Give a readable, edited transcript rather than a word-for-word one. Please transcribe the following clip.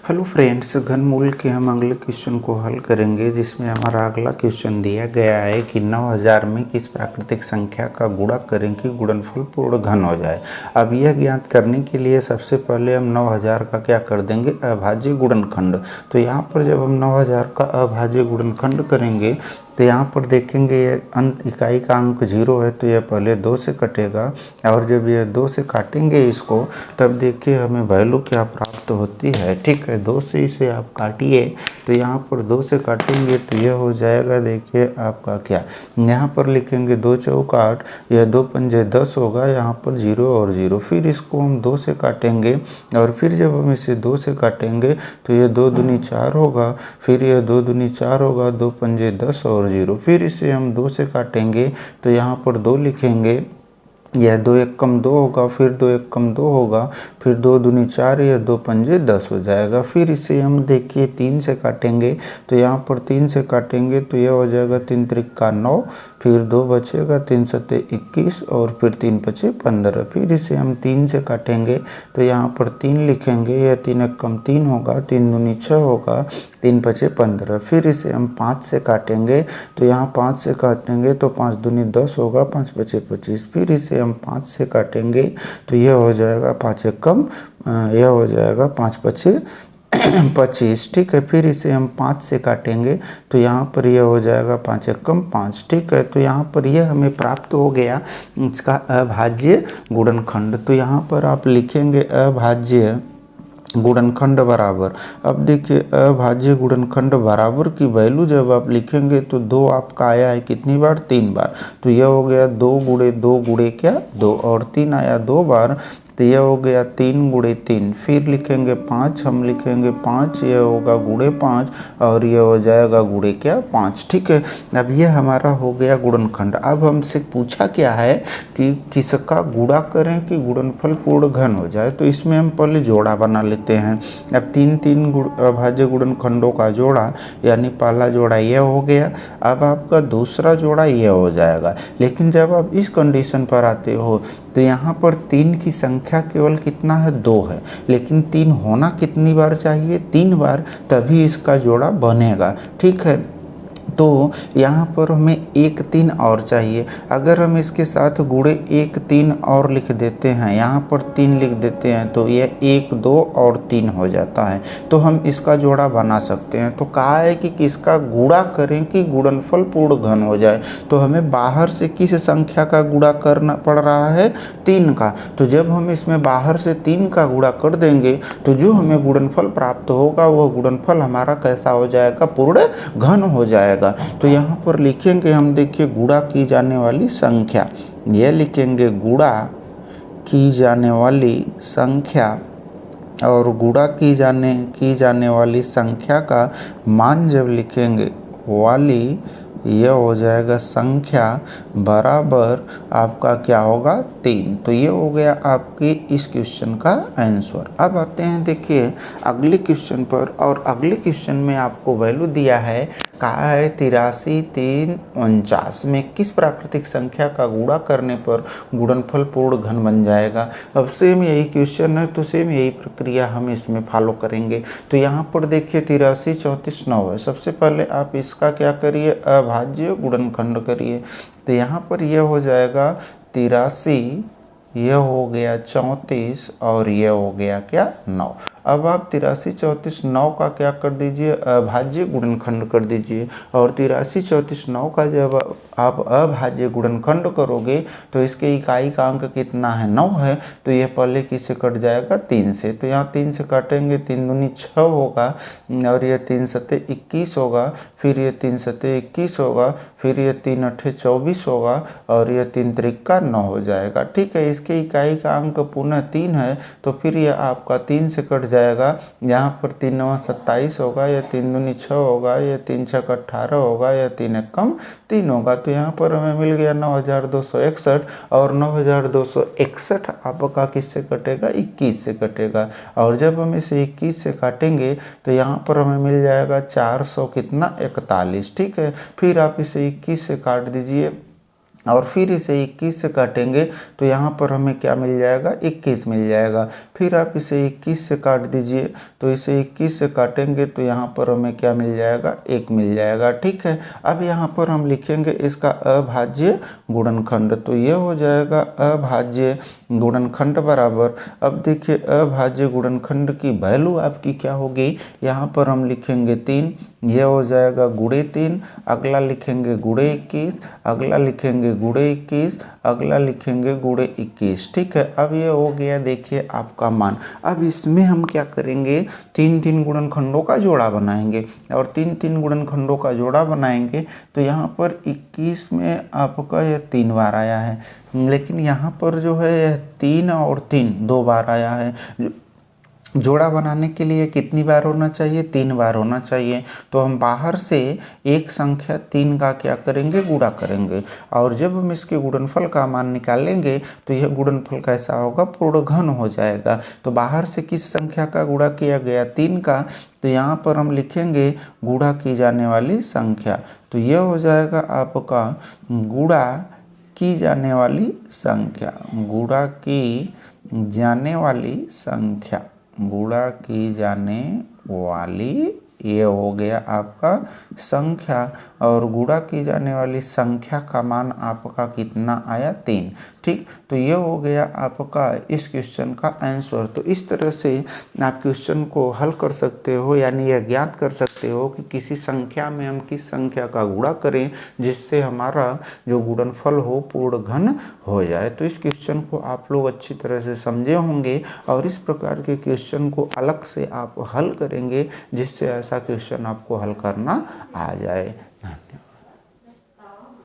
Hello friends, घनमूल के हम अगले क्वेश्चन को हल करेंगे, जिसमें हमारा अगला क्वेश्चन दिया गया है कि 9000 में किस प्राकृतिक संख्या का गुणा करें कि गुणनफल पूर्ण घन हो जाए। अब यह ज्ञात करने के लिए सबसे पहले हम 9000 का क्या कर देंगे, अभाज्य गुणनखंड। तो यहाँ पर जब हम 9000 का अभाज्य गुणनखंड करेंगे तो यहाँ पर देखेंगे ये अंत इकाई का अंक 0 है, तो यह पहले 2 से कटेगा, और जब ये 2 से काटेंगे इसको, तब देखिए हमें वैल्यू क्या प्राप्त होती है। ठीक है, 2 से इसे आप काटिए, तो यहाँ पर 2 से काटेंगे तो यह हो जाएगा, देखिए आपका क्या, यहाँ पर लिखेंगे 2 चौक 8, यह 2 पंजे 10 होगा, यहाँ पर 0 और 0। फिर इसको हम 2 से काटेंगे, और फिर जब हम इसे 2 से काटेंगे तो यह 2 दूनी 4 होगा, फिर यह 2 दूनी 4 होगा, 2 पंजे 10 और 0। फिर इसे हम 2 से काटेंगे तो यहाँ पर 2 लिखेंगे, यह 2 एक कम 2 होगा, फिर 2 एक कम 2 होगा, फिर 2 दूनी 4, यह 2 पंजे 10 हो जाएगा। फिर इसे हम देखिए 3 से काटेंगे, तो यहाँ पर 3 से काटेंगे तो यह हो जाएगा 3 त्रिका 9, फिर 2 बचेगा, 3 सत्ते 21, और फिर 3 पचे 15। फिर इसे हम 3 से काटेंगे तो यहाँ पर 3 लिखेंगे, यह 3 एक कम 3 होगा, 3 दूनी 6 होगा, 3 पचे 15। फिर इसे हम 5 से काटेंगे, तो यहाँ 5 से काटेंगे तो 5 दूनी 10 होगा, 5 पचे 25। फिर इसे हम 5 से काटेंगे तो यह हो जाएगा 5 एक कम, यह हो जाएगा 5 पचे 25। ठीक है, फिर इसे हम 5 से काटेंगे तो यहाँ पर यह हो जाएगा 5 एक कम 5। ठीक है, तो यहाँ पर यह हमें प्राप्त हो गया इसका अभाज्य गुणनखंड। तो यहाँ पर आप लिखेंगे अभाज्य गुणनखंड बराबर, अब देखिए अभाज्य गुणनखंड बराबर की वैल्यू जब आप लिखेंगे तो 2 आपका आया है कितनी बार, 3 बार, तो यह हो गया 2 गुणे 2 गुणे क्या 2, और 3 आया 2 बार, तो यह हो गया 3 गुणे 3। फिर लिखेंगे 5, हम लिखेंगे 5, यह होगा गुणे 5, और यह हो जाएगा गुणे क्या 5। ठीक है, अब यह हमारा हो गया गुणनखंड। अब हमसे पूछा क्या है कि किसका गुणा करें कि गुणनफल पूर्ण घन हो जाए, तो इसमें हम पहले जोड़ा बना लेते हैं। अब 3 अभाज्य गुणनखंडों का जोड़ा, यानी पहला जोड़ा यह हो गया, अब आपका दूसरा जोड़ा यह हो जाएगा। लेकिन जब आप इस कंडीशन पर आते हो तो यहाँ पर 3 की संख्या केवल कितना है, 2 है, लेकिन 3 होना कितनी बार चाहिए, 3 बार, तभी इसका जोड़ा बनेगा। ठीक है, तो यहाँ पर हमें 1 3 और चाहिए। अगर हम इसके साथ गुणे 1 3 और लिख देते हैं, यहाँ पर 3 लिख देते हैं, तो यह 1 2 और 3 हो जाता है, तो हम इसका जोड़ा बना सकते हैं। तो कहा है कि किसका गुणा करें कि गुणनफल पूर्ण घन हो जाए, तो हमें बाहर से किस संख्या का गुणा करना पड़ रहा है, 3 का। तो जब हम इसमें बाहर से 3 का गुणा कर देंगे तो जो हमें गुणनफल प्राप्त होगा वह गुणनफल हमारा कैसा हो जाएगा, पूर्ण घन हो जाएगा। तो यहाँ पर लिखेंगे हम, देखिए गुणा की जाने वाली संख्या, यह लिखेंगे गुणा की जाने वाली संख्या, और गुणा की जाने वाली संख्या का मान जब लिखेंगे वाली, यह हो जाएगा संख्या बराबर आपका क्या होगा, 3। तो ये हो गया आपके इस क्वेश्चन का आंसर। अब आते हैं देखिए अगले क्वेश्चन पर, और अगले क्वेश्चन में आपको वैल्यू दिया है, कहा है 83 3 49 में किस प्राकृतिक संख्या का गुणा करने पर गुणनफल पूर्ण घन बन जाएगा। अब सेम यही क्वेश्चन है, तो सेम यही प्रक्रिया हम इसमें फॉलो करेंगे। तो यहाँ पर देखिए 83 34 9 है, सबसे पहले आप इसका क्या करिए, अभाज्य गुणनखंड करिए। तो यहाँ पर यह हो जाएगा 83, यह हो गया 34, और यह हो गया क्या 9। अब आप 83 34 9 का क्या कर दीजिए, अभाज्य गुणनखंड कर दीजिए, और 83 34 9 का जब आप अभाज्य गुणनखंड करोगे तो इसके इकाई का अंक कितना है, 9 है, तो यह पहले किससे कट जाएगा, 3 से। तो यहाँ 3 से काटेंगे, 3 दूनी 6 होगा, और यह 3 सत्ते 21 होगा, फिर यह 3 सत्ते 21 होगा, फिर यह 3 अट्ठे 24 होगा, और यह 3 त्रिका 9 हो जाएगा। ठीक है, इसके इकाई का अंक पुनः 3 है, तो फिर यह आपका 3 से कट जाएगा, यहाँ पर 3 9 27 होगा, यह 3 दूनी 6 होगा, यह 3 6 18 होगा, यह 3 एक कम 3 होगा। तो यहाँ पर हमें मिल गया 9261, और 9261 आपका किससे कटेगा, 21 से कटेगा, और जब हम इसे 21 से काटेंगे तो यहाँ पर हमें मिल जाएगा 400 कितना 41। ठीक है, फिर आप इसे 21 से काट दीजिए और फिर इसे 21 से काटेंगे तो यहाँ पर हमें क्या मिल जाएगा, 21 मिल जाएगा। फिर आप इसे 21 से काट दीजिए तो इसे 21 से काटेंगे तो यहाँ पर हमें क्या मिल जाएगा, 1 मिल जाएगा। ठीक है, अब यहाँ पर हम लिखेंगे इसका अभाज्य गुणनखंड, तो ये हो जाएगा अभाज्य गुणनखंड बराबर, अब देखिए अभाज्य गुणनखंड की वैल्यू आपकी क्या होगी, यहाँ पर हम लिखेंगे 3, ये हो जाएगा गुणे 3, अगला लिखेंगे गुणे 21, अगला लिखेंगे गुणे 21, अगला लिखेंगे गुणे 21। ठीक है, अब ये हो गया देखिए आपका मान। अब इसमें हम क्या करेंगे, 3 गुणनखंडों का जोड़ा बनाएंगे, और 3 गुणनखंडों का जोड़ा बनाएंगे तो यहाँ पर 21 में आपका यह 3 बार आया है, लेकिन यहाँ पर जो है यह 3 और 3 2 बार आया है। जोड़ा बनाने के लिए कितनी बार होना चाहिए, 3 बार होना चाहिए। तो हम बाहर से एक संख्या 3 का क्या करेंगे, गुणा करेंगे, और जब हम इसके गुणनफल का मान निकालेंगे तो यह गुणनफल कैसा होगा, पूर्ण घन हो जाएगा। तो बाहर से किस संख्या का गुणा किया गया, 3 का, तो यहाँ पर हम लिखेंगे गुणा की जाने वाली संख्या, तो यह हो जाएगा आपका गुणा की जाने वाली संख्या, गुणा की जाने वाली संख्या, गुणा की जाने वाली, ये हो गया आपका संख्या, और गुणा की जाने वाली संख्या का मान आपका कितना आया, 3। ठीक, तो ये हो गया आपका इस क्वेश्चन का आंसर। तो इस तरह से आप क्वेश्चन को हल कर सकते हो, यानी यह ज्ञात कर सकते हो कि किसी संख्या में हम किस संख्या का गुणा करें जिससे हमारा जो गुणनफल हो पूर्ण घन हो जाए। तो इस क्वेश्चन को आप लोग अच्छी तरह से समझे होंगे, और इस प्रकार के क्वेश्चन को अलग से आप हल करेंगे जिससे ऐसा क्वेश्चन आपको हल करना आ जाए।